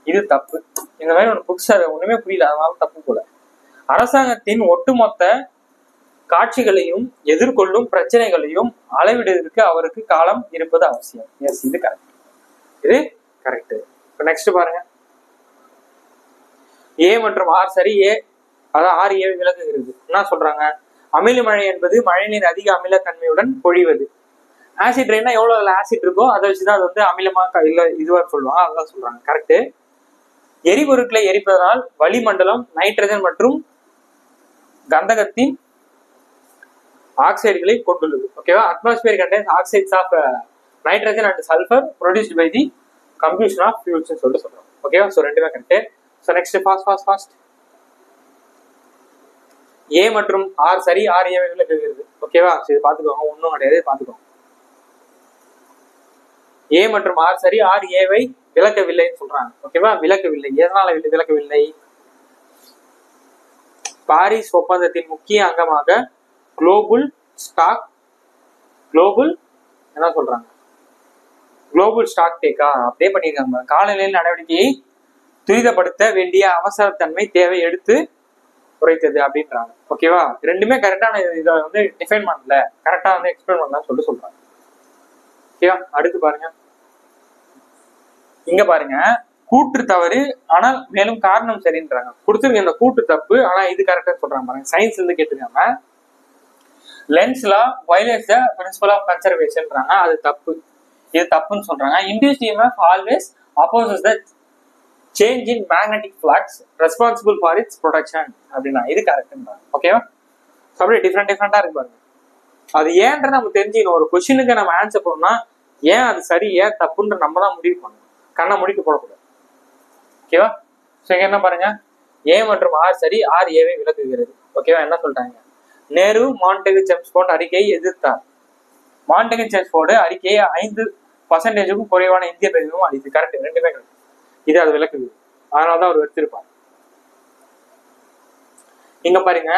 இது தப்பு. இந்த மாதிரி ஒரு புக்ஸ் ஒண்ணுமே புரியல, அதனால தப்பு போல. அரசாங்கத்தின் ஒட்டுமொத்த காட்சிகளையும் எதிர்கொள்ளும் பிரச்சனைகளையும் அளவிடுவதற்கு அவருக்கு காலம் இருப்பது அவசியம். எஸ், இது கரெக்ட், இது கரெக்ட். நெக்ஸ்ட் பாருங்க, ஏ மற்றும் ஆர் சரி, ஏ அதான் ஆர் ஏ விளக்குகிறது. என்ன சொல்றாங்க? அமில மழை என்பது மழைநீர் அதிக அமிலத்தன்மையுடன் பொழிவது. ஆசிட் ரெயின்னா எவ்வளவு ஆசிட் இருக்கோ அதை வச்சுதான் அது வந்து அமிலமா இல்ல இதுவா சொல்லுவாங்க. அதான் சொல்றாங்க, கரெக்ட். எரிபொருட்களை எரிப்பதனால் வளிமண்டலம் நைட்ரஜன் மற்றும் கந்தகத்தின் ஆக்சைடுகளை கொண்டுள்ளது. ஓகேவா? Atmosphere contains oxides of nitrogen and sulphur produced by the combustion of fuels சொல்லிட்டு சொல்றோம். ஓகேவா? ஸோ ரெண்டுமே correct. So next first A மற்றும் ஆர் சரி, ஆர் ஏ விளக்குகிறது. ஓகேவா? சரி பாத்துக்கோங்க, ஒன்றும் கிடையாது, பாத்துக்கோங்க. ஏ மற்றும் ஆர் சரி, ஆர் ஏவை விளக்கவில்லைன்னு சொல்றாங்க. ஓகேவா? விளக்கவில்லை. எதனால விளக்கவில்லை? பாரிஸ் ஒப்பந்தத்தின் முக்கிய அங்கமாக குளோபல் என்ன சொல்றாங்க, குளோபல் ஸ்டாக் டேக்கா அப்படியே பண்ணியிருக்காங்க. காலநிலை நடவடிக்கையை துரிதப்படுத்த வேண்டிய அவசரத்தன்மை தேவை எடுத்து குறைத்தது அப்படின்றாங்க. ஓகேவா? ரெண்டுமே கரெக்டான இதை வந்து டிஃபைன் பண்ணல, கரெக்டா வந்து எக்ஸ்பிளைன் பண்ணலாம் சொல்றாங்க. ஓகேவா? அடுத்து பாருங்க, இங்க பாருங்க, கூற்று தவறு ஆனால் மேலும் காரணம் சரின்றாங்க. கொடுத்துருங்க இந்த கூற்று தப்பு, ஆனா இது கரெக்டா சொல்றாங்க பாருங்க. சயின்ஸ் இருந்து கேட்டுருக்காங்க. Lenz's law violates the principle of கன்சர்வேஷன்றாங்க. அது தப்பு, இது தப்புன்னு சொல்றாங்க. Induced EMF always opposes the change in magnetic flux responsible for its production அப்படின்னா இது கரெக்ட்ன்றாங்க. ஓகேவா? அப்படியே டிஃப்ரெண்டா இருக்கு பாருங்க. அது ஏன்ற நம்ம தெரிஞ்சுக்கணும். ஒரு கொஸ்டினுக்கு நம்ம ஆன்சர் பண்ணோம்னா ஏன் அது சரி ஏன் தப்புன்ற நம்ம தான் முடிவு பண்ணணும், கண்ணை முடிக்க போடக்கூடாது. ஓகேவா? ஸோ இங்க என்ன பாருங்க, ஏ மற்றும் ஆர் சரி, ஆர் ஏவை விளக்குகிறது. ஓகேவா? என்ன சொல்றாங்க? நேரு மாண்டெகு செம்ஸ்போர்ட் அறிக்கையை எதிர்த்தார். மாண்டெகு செம்ஸ்போர்ட் அறிக்கையை 5% குறைவான இந்திய பிரதிநிதியும் அளித்து. கரெக்ட், ரெண்டுமே கரெக்ட். இது அது விளக்குது, அதனாலதான் அவர் எடுத்திருப்பார். இங்க பாருங்க,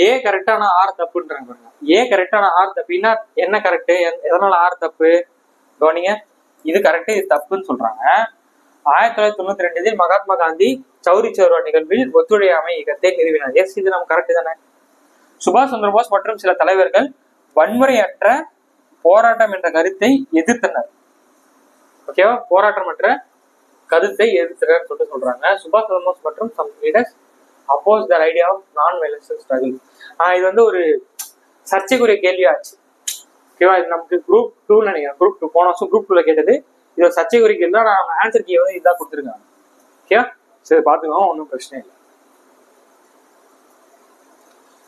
ஏ கரெக்டான ஆர் தப்புன்றாங்க பாருங்க. ஏ கரெக்டான ஆர் தப்புன்னா என்ன கரெக்ட், எதனால ஆர் தப்பு கவனிங்க. இது கரெக்ட், இது தப்புன்னு சொல்றாங்க. 1992 மகாத்மா காந்தி சௌரி சௌரா நிகழ்வில் ஒத்துழையாமை இயக்கத்தை நிறுவினார். எஸ், இது நம்ம கரெக்ட் தானே. சுபாஷ் சந்திரபோஸ் மற்றும் சில தலைவர்கள் வன்முறையற்ற போராட்டம் என்ற கருத்தை எதிர்த்தனர். ஓகேவா, போராட்டமற்ற கருத்தை எதிர்த்தனர் சொல்லிட்டு சொல்றாங்க. சுபாஷ் சந்திரபோஸ் மற்றும் some leaders oppose the idea of non-violence struggle. இது வந்து ஒரு சர்ச்சைக்குரிய கேள்வியாச்சு. ஓகேவா, இது நமக்கு குரூப் 2 நினைக்கிறேன், குரூப் 2 போன வருஷம் குரூப் 2ல கேட்டது. இது ஒரு சர்ச்சைக்குரிய கேள்வி தான். நான் ஆன்சர் கீ வந்து இதான் கொடுத்துருக்காங்க. ஓகேவா, சரி பாத்துக்கோங்க, ஒன்றும் பிரச்சனை இல்லை.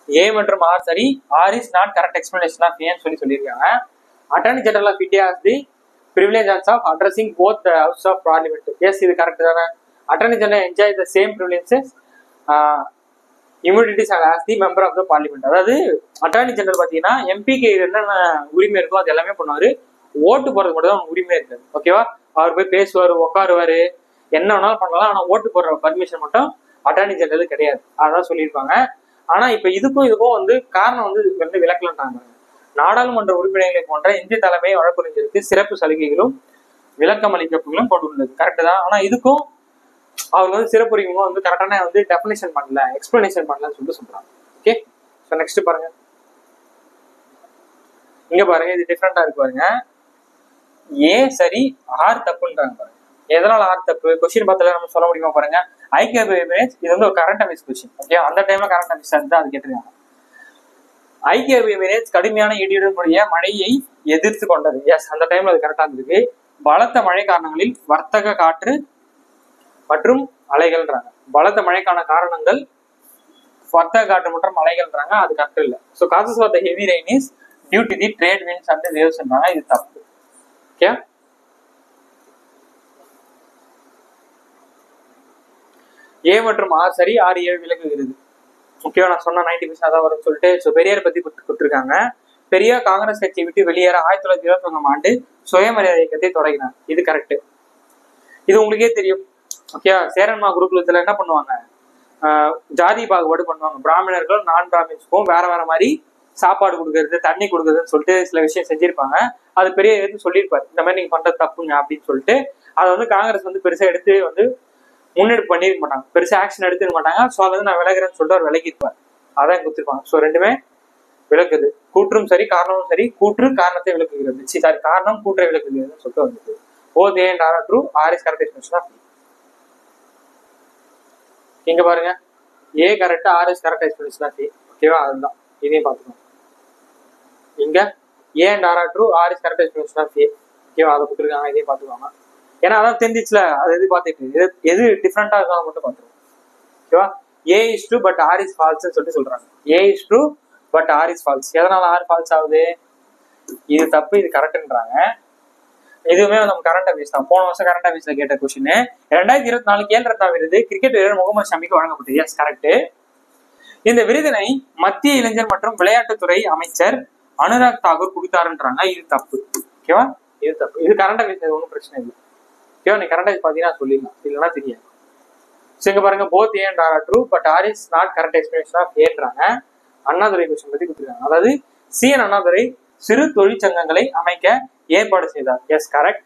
ஏ மற்றும் ஆர் சரி, R is not correct explanation of ஏன்னு சொல்லியிருக்காங்க. Attorney general of India has the privileges of addressing both the house of parliament. Yes, இது கரெக்ட் தானே. Attorney general enjoy the same privileges immunities as the member of the parliament. அதாவது அட்டார்னி ஜெனரல் பாத்தீங்கன்னா எம்பிக்கு என்னென்ன உரிமை இருக்கோ அது எல்லாமே பண்ணுவாரு. ஓட்டு போடுறது மட்டும் தான் உரிமை இருக்காது. ஓகேவா, அவர் போய் பேசுவாரு, உட்காருவாரு, என்ன வேணாலும் பண்ணலாம். ஆனா ஓட்டு போடுற பர்மிஷன் மட்டும் அட்டார்னி ஜெனரல் கிடையாது. அதான் சொல்லியிருப்பாங்க. ஆனா இப்ப இதுக்கும் வந்து காரணம் வந்து விளக்கலன்றாங்க. நாடாளுமன்ற உறுப்பினர்களை போன்ற இந்திய தலைமை வழக்கறிஞருக்கு சிறப்பு சலுகைகளும் விளக்கம் அளிக்கப்புகளும் கொண்டுள்ளது. கரெக்ட் தான். ஆனா இதுக்கும் அவருக்கு வந்து சிறப்பு உரிமையும் வந்து கரெக்டான வந்து டெஃபினேஷன் பண்ணல, எக்ஸ்பிளனேஷன் பண்ணலன்னு சொல்லிட்டு சொல்றாங்க. ஓகே, ஸோ நெக்ஸ்ட் பாருங்க. இங்க பாருங்க, இது டிஃப்ரெண்டா இருக்கு பாருங்க. ஏ சரி, ஆர் தப்புன்றாங்க பாருங்க. எதனால ஆர் தப்பு? கொஸ்டின் பார்த்தால நம்ம சொல்ல முடியுமா பாருங்க. ஐக்கிய அரபு எமிரேட்ஸ், இது வந்து ஒரு கரண்ட் அஃபேர்ஸ் கொஸ்டின். ஓகே, அந்த டைம்ல கரண்ட் அஃபேர்ஸ் தான் அது கேட்டிருக்காங்க. ஐக்கிய அரபு எமிரேட்ஸ் கடுமையான இடியுடனுடைய மழையை எதிர்த்து கொண்டது. எஸ், அந்த டைம்ல அது கரெக்டா இருந்திருக்கு. பலத்த மழை காரணங்களில் வர்த்தக காற்று மற்றும் அலைகள்ன்றாங்க. பலத்த மழைக்கான காரணங்கள் வர்த்தக காற்று மற்றும் அலைகள்ன்றாங்க. அது கரெக்ட் இல்லை. So causes of the heavy rain is due to the trade winds and வேவ்ஸ்ன்றாங்க. இது தப்பு. ஓகே, ஏ மற்றும் ஆர் சரி, ஆர் ஏழு விலகுகிறது. ஓகேவா, நான் சொன்ன 90% தான் வரும்னு சொல்லிட்டு. ஸோ பெரியார் பத்தி கொடுத்துருக்காங்க. பெரியார் காங்கிரஸ் கட்சியை விட்டு வெளியேற 1921 ஆண்டு சுயமரியாதை இயக்கத்தை தொடங்கினார். இது கரெக்ட். இது உங்களுக்கே தெரியும். ஓகே, சேரன்மா குருகுலத்துல என்ன பண்ணுவாங்க, ஜாதி பாகுபாடு பண்ணுவாங்க. பிராமணர்கள் நான் பிராமின்ஸ்க்கும் வேற வேற மாதிரி சாப்பாடு கொடுக்கறது, தண்ணி கொடுக்கறதுன்னு சொல்லிட்டு சில விஷயம் செஞ்சிருப்பாங்க. அது பெரிய எடுத்து சொல்லியிருப்பாரு, இந்த மாதிரி நீங்க பண்றது தப்புங்க அப்படின்னு சொல்லிட்டு. அதை வந்து காங்கிரஸ் வந்து பெருசா எடுத்து வந்து முன்னெடுப்பு பண்ணிருக்க மாட்டாங்க, பெருசா ஆக்ஷன் எடுத்துக்க மாட்டாங்க. ஸோ அதை வந்து நான் விலகிறேன்னு சொல்லிட்டு அவர் விலகிருப்பார். அதான் கொடுத்துருப்பாங்க. ஸோ ரெண்டுமே விளக்குது. கூற்றும் சரி, காரணமும் சரி. கூற்று காரணத்தை விளக்குகிறது. சாரி, காரணம் கூற்றை விளக்குகிறதுன்னு சொல்லிட்டு வந்துருக்கு. Both A and R true, R is correct explanation of. இங்க பாருங்க, A correct, R is correct explanation of. ஓகேவா, அதுதான். இதையும் பார்த்துக்கணும். இங்க A and R true, R is correct explanation of A. ஓகேவா, அதை கொடுத்துருக்காங்க. இதையும் பார்த்துக்கோங்க. ஏன்னா அதான் தெரிஞ்சிச்சுல, அது எது பார்த்துட்டு எது டிஃப்ரெண்டா இருக்காங்க மட்டும் பார்த்துருவோம். ஓகேவா, A is true but R is ஃபால்ஸ்ன்னு சொல்லிட்டு சொல்றாங்க. A is true but R is false. எதனால ஆர் ஃபால்ஸ் ஆகுது? இது தப்பு, இது கரெக்ட்ன்றாங்க. இதுவுமே நம்ம கரண்ட் அஃபேர்ஸ் தான். போன வருஷம் கரண்ட் அஃபேர்ஸ்ல கேட்ட கொஸ்டின். 2024 கேல் ரத்னா விருது கிரிக்கெட் வீரர் முகமது ஷமிக்கு வழங்கப்பட்டது. Yes, correct. இந்த விருதினை மத்திய இளைஞர் மற்றும் விளையாட்டுத்துறை அமைச்சர் அனுராக் தாக்கூர் கொடுத்தாருன்றாங்க. இது தப்பு. ஓகேவா, இது தப்பு. இது கரண்ட் அஃபேர்ஸ், ஒன்றும் பிரச்சனை இல்லை. ஓகேவா, நீ கரண்ட் அஃபேர்ஸ் பாத்தீங்கன்னா சொல்லிடலாம், இல்லைன்னா தெரியாது. ஸோ இங்க பாருங்க, both A and R true but R is not correct explanation of ஏன்றாங்க. அண்ணாதுரை கொஸ்டின் பத்தி கொடுத்துருக்காங்க. அதாவது சிஎன் அண்ணாதுரை சிறு தொழிற்சங்கங்களை அமைக்க ஏற்பாடு செய்தார். Yes, correct.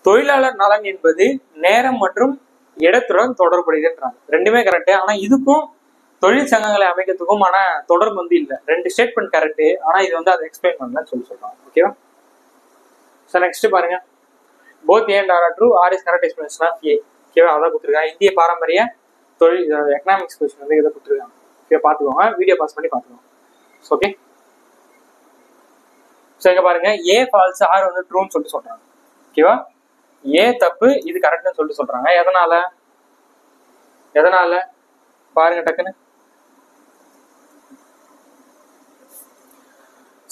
தொழிலாளர் நலன் என்பது நேரம் மற்றும் இடத்துடன் தொடர்புடையதுன்றாங்க. ரெண்டுமே கரெக்ட். ஆனா இதுக்கும் தொழிற்சங்கங்களை அமைக்கிறதுக்குமான தொடர்பு வந்து இல்லை. ரெண்டு ஸ்டேட்மெண்ட் கரெக்ட். ஆனா இது வந்து அதை எக்ஸ்பிளைன் பண்ணலன்னு சொல்றாங்க. ஓகேவா, ஸோ நெக்ஸ்ட் பாருங்க, both A and R true, R is correct explanation of A. ஓகேவா, அதான் கொடுத்துருக்காங்க. இந்திய பாரம்பரிய தொழில் எக்கனாமிக்ஸ் கொஸ்டின் வந்து இதை கொடுத்துருக்காங்க. ஓகே, பார்த்துக்கோங்க, வீடியோ பாஸ் பண்ணி பார்த்துக்கோங்க. ஓகே, ஸோ இங்க பாருங்க, ஏ ஃபால்ஸ், ஆர் வந்து ட்ரூன்னு சொல்லிட்டு சொல்றாங்க. ஓகேவா, ஏ தப்பு, இது கரெக்ட்னு சொல்லிட்டு சொல்றாங்க. எதனால பாருங்க டக்குன்னு.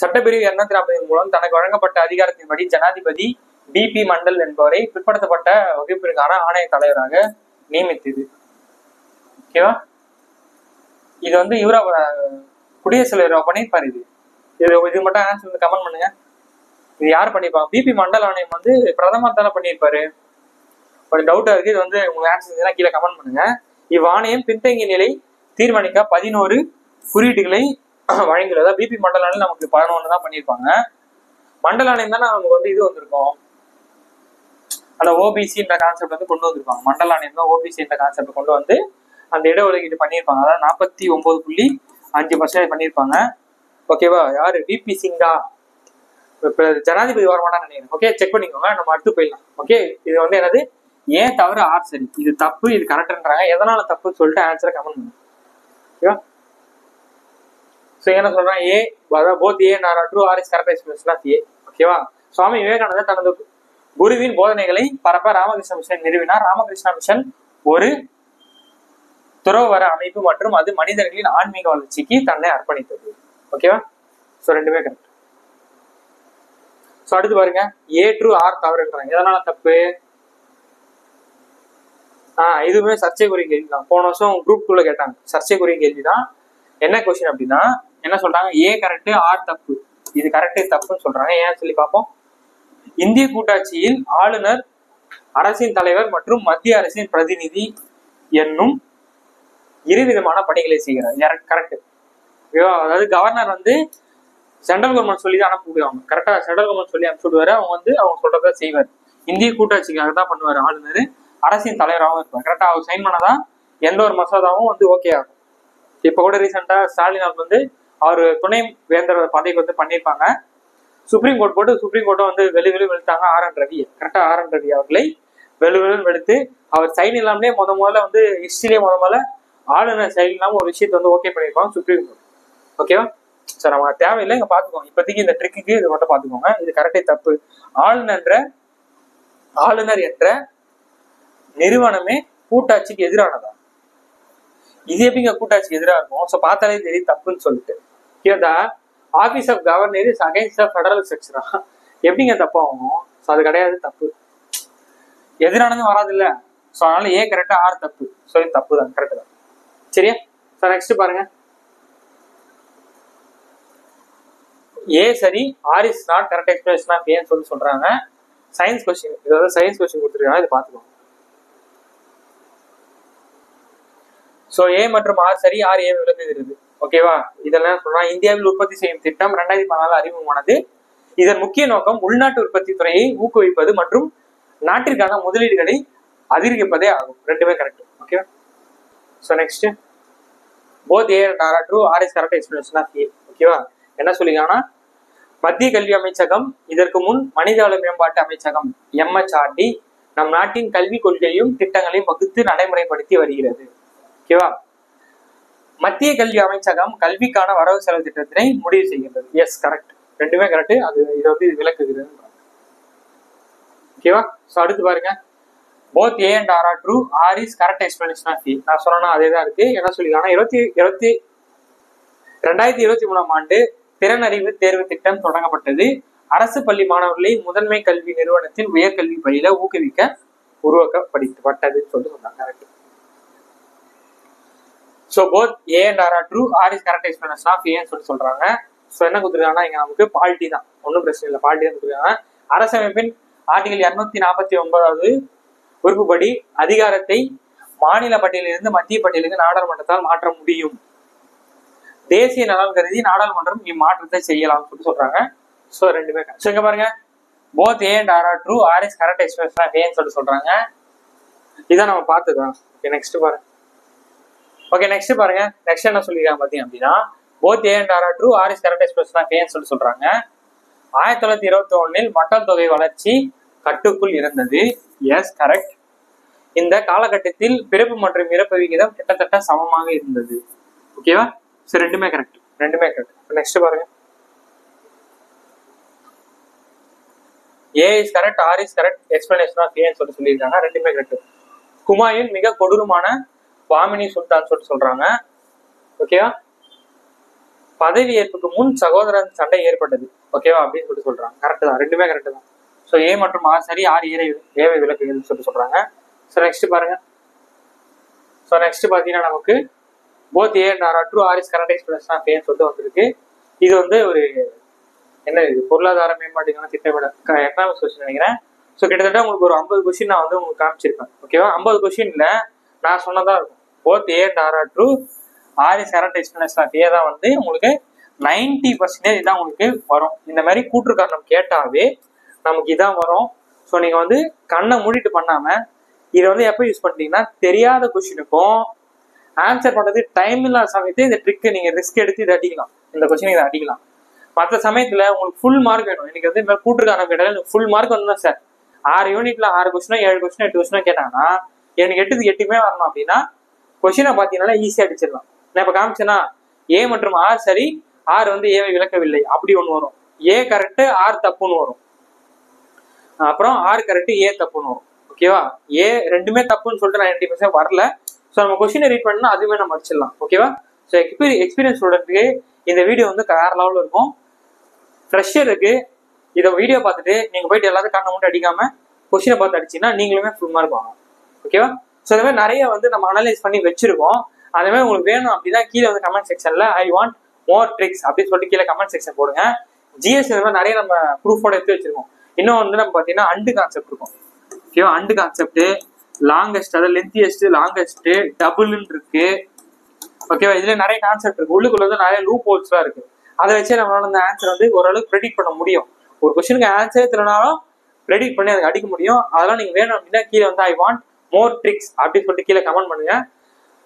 சட்டப்பிரிவு 240 மூலம் தனக்கு வழங்கப்பட்ட அதிகாரத்தின்படி ஜனாதிபதி பிபி மண்டல் என்பவரை பிற்படுத்தப்பட்ட வகுப்பிற்கான ஆணைய தலைவராக நியமித்தது. ஓகேவா, இது வந்து இவரா குடியரசுத் தலைவர் பண்ணியிருப்பாரு. இது மட்டும் ஆன்சர் வந்து கமெண்ட் பண்ணுங்க. இது யார் பண்ணிருப்பாங்க? பிபி மண்டல் ஆணையம் வந்து பிரதமர் தானே பண்ணியிருப்பாரு. ஒரு டவுட்டா இருக்கு. இது வந்து உங்களுக்கு ஆன்சர் கீழே கமெண்ட் பண்ணுங்க. இவ்வாணையம் பின்தங்கிய நிலை தீர்மானிக்க 11 குறியீடுகளை வழங்கியுள்ளதா. பிபி மண்டல் ஆணையம் நமக்கு 11 தான் பண்ணியிருப்பாங்க. மண்டல ஆணையம் தானே நமக்கு வந்து இது வந்திருக்கும், அந்த ஓபிசின்ற கான்செப்ட் வந்து கொண்டு வந்திருப்பாங்க. மண்டல ஆணையம் தான் ஓபிசின்ற கான்செப்ட் கொண்டு வந்து அந்த இடஒதுக்கீடு பண்ணியிருப்பாங்க. அதாவது 49.5% பண்ணியிருப்பாங்க. ஓகேவா? யாரு? விபி சிங்கா இப்ப ஜனாதிபதி வரமாட்டான்னு நினைக்கிறேன். ஓகே, செக் பண்ணிக்கோங்க. நம்ம அடுத்து போயிடலாம். ஓகே, இது வந்து என்னது, ஏன் தவறு ஆர் சரி, இது தப்பு இது கரெக்ட்ன்றாங்க. எதனால தப்புன்னு சொல்லிட்டு ஆன்சரை கமெண்ட் பண்ணுங்க. ஓகேவா? ஸோ என்ன சொல்றான், ஏ both A nor true R is correct expression of A. ஓகேவா? சுவாமி விவேகானந்தர் தனது குருவின் போதனைகளை பரப்ப ராமகிருஷ்ண மிஷன் நிறுவினார். ராமகிருஷ்ண மிஷன் ஒரு துறவர அமைப்பு மற்றும் அது மனிதர்களின் ஆன்மீக வளர்ச்சிக்கு தன்னை அர்ப்பணித்தது. ஓகேவா? ஸோ ரெண்டுமே கரெக்ட். ஸோ அடுத்து பாருங்க, ஏ ட்ரூ ஆர் தவறுன்றாங்க. எதனால தப்பு? இதுவுமே சர்ச்சைக்குரிய கேள்வி தான். போன வருஷம் குரூப் 2ல கேட்டாங்க, சர்ச்சைக்குரிய கேள்வி தான். என்ன கொஸ்டின் அப்படின்னா, என்ன சொல்றாங்க, ஏ கரெக்ட் ஆர் தப்பு, இது கரெக்ட் தப்புன்னு சொல்றாங்க. ஏன் சொல்லி பார்ப்போம். இந்திய கூட்டாட்சியில் ஆளுநர் அரசின் தலைவர் மற்றும் மத்திய அரசின் பிரதிநிதி என்னும் இருவிதமான பணிகளை செய்கிறார். கரெக்ட். அதாவது கவர்னர் வந்து சென்ட்ரல் கவர்மெண்ட் சொல்லி தான் அனுப்பிவிடுவாங்க. கரெக்டா? சென்ட்ரல் கவர்மெண்ட் சொல்லி அனுப்பிச்சுடுவாரு. அவங்க வந்து அவங்க சொல்றதா செய்வார். இந்திய கூட்டாட்சிக்காக தான் பண்ணுவார் ஆளுநர். அரசின் தலைவராகவும் இருப்பார். கரெக்டா? அவர் சைன் பண்ணாதான் எந்த ஒரு மசோதாவும் வந்து ஓகே ஆகும். இப்ப கூட ரீசெண்டா ஸ்டாலின் அவர் வந்து அவர் துணை வேந்தர் பதவிக்கு வந்து பண்ணியிருப்பாங்க. சுப்ரீம் கோர்ட் போட்டு சுப்ரீம் கோர்ட்டும் வந்து வெளுத்தாங்க ஆர்.என். ரவி. கரெக்டா? ஆர்.என். ரவி அவர்களை வெளுத்து அவர் சைன் இல்லாமலே முதல்ல வந்து ஹிஸ்டரியிலே முதல்ல ஆளுநர் சைன் இல்லாம ஒரு விஷயத்தை வந்து ஓகே பண்ணியிருப்பாங்க சுப்ரீம் கோர்ட். ஓகேவா? சார் நம்ம தேவையில்லை, இங்க பாத்துக்கோங்க. இப்போதைக்கு இந்த ட்ரிக்கு இது மட்டும் பாத்துக்கோங்க. இது கரெக்டே தப்பு. ஆளுநர் என்ற நிறுவனமே கூட்டாட்சிக்கு எதிரானதா? இது எப்படிங்க கூட்டாட்சிக்கு எதிராக இருக்கும்? ஸோ பார்த்தாலே தெரியும் தப்புன்னு சொல்லிட்டு. கேட்டா office of governor is against the federal ஸ்ட்ரக்சரா? எப்படிங்க தப்பாகும்? ஸோ அது கிடையாது, தப்பு. எதிரானதும் வராது இல்ல. ஸோ அதனால ஏ கரெக்டா ஆர் தப்பு. ஸோ இது தப்பு தான், கரெக்ட் தான். சரியா? ஸோ நெக்ஸ்ட் பாருங்க, ஏ சரி R is not correct expression of ஏன்னு சொல்லி சொல்றாங்க. சயின்ஸ் கொஸ்டின், இதாவது சயின்ஸ் கொஸ்டின் கொடுத்துருக்காங்க, இதை பார்த்துக்கோங்க. ஸோ ஏ மற்றும் ஆர் சரி, ஆர் ஏ விளக்குகிறது. ஓகேவா? இதெல்லாம் சொல்றா. இந்தியாவில் உற்பத்தி செய்யும் திட்டம் 2014 அறிமுகமானது. இதன் முக்கிய நோக்கம் உள்நாட்டு உற்பத்தி துறையை ஊக்குவிப்பது மற்றும் நாட்டிற்கான முதலீடுகளை அதிகரிப்பதே ஆகும். ரெண்டுமே கரெக்ட். ஓகேவா? So next, both A and R true, R is correct explanation of A. ஓகேவா? என்ன சொல்லிங்கன்னா, மத்திய கல்வி அமைச்சகம், இதற்கு முன் மனிதவள மேம்பாட்டு அமைச்சகம் MHRD நம் நாட்டின் கல்வி கொள்கையும் திட்டங்களையும் வகுத்து நடைமுறைப்படுத்தி வருகிறது. ஓகேவா? மத்திய கல்வி அமைச்சகம் கல்விக்கான வரவு செலவு திட்டத்தினை முடிவு செய்கின்றது. Yes, correct. ரெண்டுமே கரெக்ட். அது இதை வந்து விளக்குகிறது. ஓகேவா? ஸோ அடுத்து பாருங்க, both A and R true, R is correct explanation of A. நான் சொன்னா அதே தான் இருக்கு. என்ன சொல்லிருக்காங்கன்னா, 2023ஆம் ஆண்டு திறனறிவு தேர்வு திட்டம் தொடங்கப்பட்டது. அரசு பள்ளி மாணவர்களை முதன்மை கல்வி நிறுவனத்தில் உயர்கல்வி பயில ஊக்குவிக்க உருவாக்கப்பட்டதுன்னு சொல்லிட்டு சொன்னாங்க. Correct. So both A and R true, R is correct explanation of ஏன்னு சொல்லி சொல்றாங்க. ஸோ என்ன கொடுத்துருக்காங்கன்னா, இங்க நமக்கு பால்ட்டி தான், ஒன்றும் பிரச்சனை இல்லை, பால்ட்டி தான் கொடுத்துருக்காங்க. அரசமைப்பின் ஆர்டிகல் 249வது உறுப்புப்படி அதிகாரத்தை மாநில பட்டியலிருந்து மத்திய பட்டியலுக்கு நாடாளுமன்றத்தால் மாற்ற முடியும். தேசிய நலன் கருதி நாடாளுமன்றம் இம்மாற்றத்தை செய்யலாம் சொல்றாங்க. ஸோ ரெண்டுமே. ஸோ இங்க பாருங்க, both A and R true, R is correct expression of ஏன்னு சொல்றாங்க. இதான் நம்ம பார்த்ததான். ஓகே, நெக்ஸ்ட் பாருங்க. ஓகே, நெக்ஸ்ட் பாருங்க. நெக்ஸ்ட் என்ன சொல்லிருக்காங்க பாத்தீங்க அப்படின்னா, both A and R true, R is correct expression of ஏன்னு சொல்றாங்க. 1921 மக்கள் தொகை வளர்ச்சி கட்டுக்குள் இருந்தது. Yes, correct. இந்த காலகட்டத்தில் பிறப்பு மற்றும் இறப்பு விகிதம் கிட்டத்தட்ட சமமாக இருந்தது. ஓகேவா? சரி, ரெண்டுமே கரெக்ட். நெக்ஸ்ட் பாருங்க, A is correct, R is correct explanation of ஏன்னு சொல்லியிருக்காங்க. ரெண்டுமே கரெக்ட். ஹுமாயூன் மிக கொடூரமான பாமினி சுல்தான் சொல்றாங்க. ஓகேவா? பதவி ஏற்புக்கு முன் சகோதரன் சண்டை ஏற்பட்டது. ஓகேவா? அப்படின்னு சொல்றாங்க. கரெக்ட் தான், ரெண்டுமே கரெக்ட் தான். ஸோ ஏ மற்றும் ஆர் சரி, ஆர் ஏவை விளக்குகிறது சொல்றாங்க. ஸோ நெக்ஸ்ட் பாருங்க. ஸோ நெக்ஸ்ட் பாத்தீங்கன்னா நமக்கு both A and R true, R is correct explanation of ஏன்னு சொல்லிட்டு வந்திருக்கு. இது வந்து ஒரு என்ன, இது பொருளாதார மேம்பாட்டுக்கான திட்டமிட எக்கனாமிக்ஸ் கொஸ்டின் நினைக்கிறேன். ஸோ கிட்டத்தட்ட உங்களுக்கு ஒரு 50 கொஸ்டின் நான் வந்து உங்களுக்கு காமிச்சிருப்பேன். ஓகேவா? 50 கொஸ்டின்ல நான் சொன்னதா இருக்கும். Both A and R true, R is correct explanation of A தான் வந்து உங்களுக்கு 90% இதான் உங்களுக்கு வரும். இந்த மாதிரி கூற்று காரணம் கேட்டாவே நமக்கு இதான் வரும். ஸோ நீங்க வந்து கண்ணை மூடிட்டு பண்ணாம இதை வந்து எப்போ யூஸ் பண்ணிட்டீங்கன்னா தெரியாத கொஸ்டினுக்கும் ஆன்சர் பண்றது டைம் இல்லாத சமயத்தை இந்த ட்ரிக்கு நீங்க ரிஸ்க் எடுத்து இதை அடிக்கலாம். இந்த கொஸ்டின் இதை அடிக்கலாம். மற்ற சமயத்துல உங்களுக்கு ஃபுல் மார்க் வேணும். எனக்கு வந்து இந்த மாதிரி கூற்று காரணம் கேட்டாலும் எனக்கு ஃபுல் மார்க் வந்துடும் சார். 6 யூனிட்ல 6 கொஸ்டினோ 7 கொஸ்டினோ 8 கொஸ்டினோ கேட்டாங்கன்னா எனக்கு 8க்கு 8 வரணும் அப்படின்னா கொஸ்டினை பார்த்தீங்கன்னா ஈஸியா அடிச்சிடலாம். நான் இப்ப காமிச்சேன்னா ஏ மற்றும் ஆர் சரி, ஆர் வந்து ஏவை விளக்கவில்லை அப்படி ஒண்ணு வரும். ஏ கரெக்ட் ஆர் தப்புன்னு வரும். அப்புறம் ஆர் கரெக்ட் ஏ தப்புன்னு வரும். ஓகேவா? ஏ ரெண்டுமே தப்புன்னு சொல்லிட்டு 90% வரல. ஸோ நம்ம கொஸ்டினை ரீட் பண்ணா அதுவே நம்ம அடிச்சிடலாம். ஓகேவா? ஸோ எக்ஸ்பீரியன்ஸ் ஸ்டூடெண்ட்டுக்கு இந்த வீடியோ வந்து வேற லெவலில் இருக்கும். ஃப்ரெஷருக்கு இதை வீடியோ பார்த்துட்டு நீங்க போயிட்டு எல்லாத்தையும் கண்ணை மட்டும் அடிக்காம கொஸ்டினை பார்த்து அடிச்சீங்கன்னா நீங்களுமே ஃபுல் மார்க் வாங்க. ஓகேவா? ஸோ இந்த மாதிரி நிறைய வந்து நம்ம அனலைஸ் பண்ணி வச்சிருக்கோம். அதே மாதிரி உங்களுக்கு வேணும் அப்படின்னா கீழே வந்து கமெண்ட் செக்ஷன்ல ஐ வாண்ட் மோர் ட்ரிக்ஸ் அப்படின்னு சொல்லிட்டு கீழே கமெண்ட் செக்ஷன் போடுங்க. ஜிஎஸ் இந்த மாதிரி நிறைய நம்ம ப்ரூஃபோட எடுத்து வச்சிருக்கோம். இன்னும் வந்து நம்ம பார்த்தீங்கன்னா அண்டு கான்செப்ட் இருக்கும். ஓகேவா? அண்டு கான்செப்ட், லாங்கஸ்ட், அதாவது லென்த்தியஸ்ட், லாங்கஸ்ட், டபுள்னு இருக்கு. ஓகேவா? இதுல நிறைய கான்செப்ட் இருக்கு. உள்ளுக்குள்ள வந்து நிறைய லூப் ஹோல்ஸ்லாம் இருக்கு. அதை வச்சே நம்மளால அந்த ஆன்சர் வந்து ஓரளவுக்கு ப்ரெடிக்ட் பண்ண முடியும். ஒரு கொஸ்டினுக்கு ஆன்சரே தெரியலனாலும் ப்ரெடிக்ட் பண்ணி அதுக்கு அடிக்க முடியும். அதெல்லாம் நீங்க வேணும் அப்படின்னா கீழே வந்து ஐ வாண்ட் மோர் ட்ரிக்ஸ் அப்படின்னு சொல்லிட்டு கீழே கமெண்ட் பண்ணுங்க.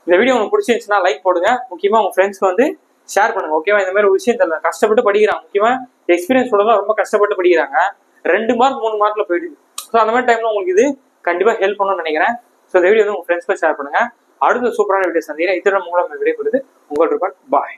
இந்த வீடியோ உங்களுக்கு பிடிச்சிருந்துச்சுன்னா லைக் போடுங்க. முக்கியமா உங்க ஃப்ரெண்ட்ஸ்க்கு வந்து ஷேர் பண்ணுங்க. ஓகேவா? இந்த மாதிரி ஒரு விஷயம் தெரியல, கஷ்டப்பட்டு படிக்கிறாங்க. முக்கியமா எக்ஸ்பீரியன்ஸ் உடலாம் ரொம்ப கஷ்டப்பட்டு படிக்கிறாங்க. 2 மார்க் 3 மார்க்ல போயிடுது. ஸோ அந்த மாதிரி டைம்ல உங்களுக்கு இது கண்டிப்பா ஹெல்ப் பண்ணணும்னு நினைக்கிறேன். ஸோ இந்த வீடியோ வந்து உங்க ஃப்ரெண்ட்ஸ்க்கு ஷேர் பண்ணுங்க. அடுத்த சூப்பரான வீடியோ சந்திக்கிறேன். இத்தனை மூலம் விடைபெறுது உங்கள் ரூபாய். பாய்.